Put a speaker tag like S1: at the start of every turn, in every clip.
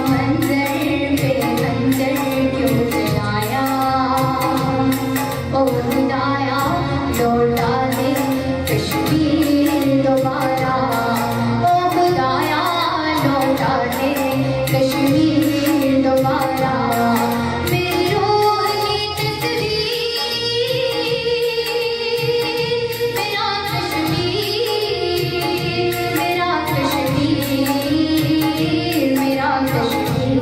S1: मंजर पे मंजर क्यों चलाया, ओ खुदाया लौटा दे कश्मीर दोबारा, ओ खुदाया लौटा दे कश्मीर दोबारा। मेरी रूह की तस्वीर, मेरा कश्मीर, मेरा कश्मीर, मेरा कश्मीर।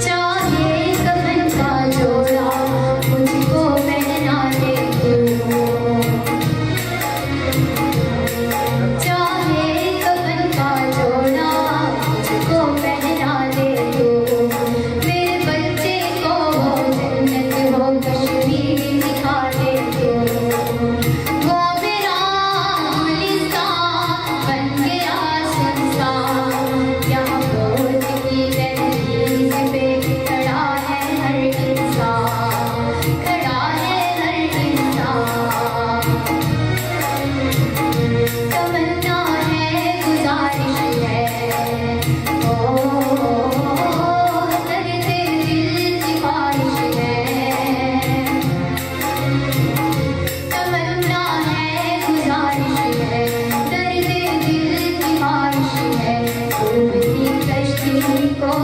S1: चाहे कफन का जोड़ा मुझको पहना दे तू, चाहे कफन का जोड़ा मुझको पहना दे तू, मेरे बच्चे को जन्नत हो कश्मीर दिखा दे तू। वो मेरा गुलिस्तान बन गया सुनसान, यहाँ मौत की दहलीज पे खड़ा है हर इंसान, खड़ा है हर इंसान। तमन्ना है गुजारिश है, ओ दर्द दिल की ख्वाहिश है। तमन्ना है गुजारिश है, दर्द दिल की ख्वाहिश है। डूबती कश्ती को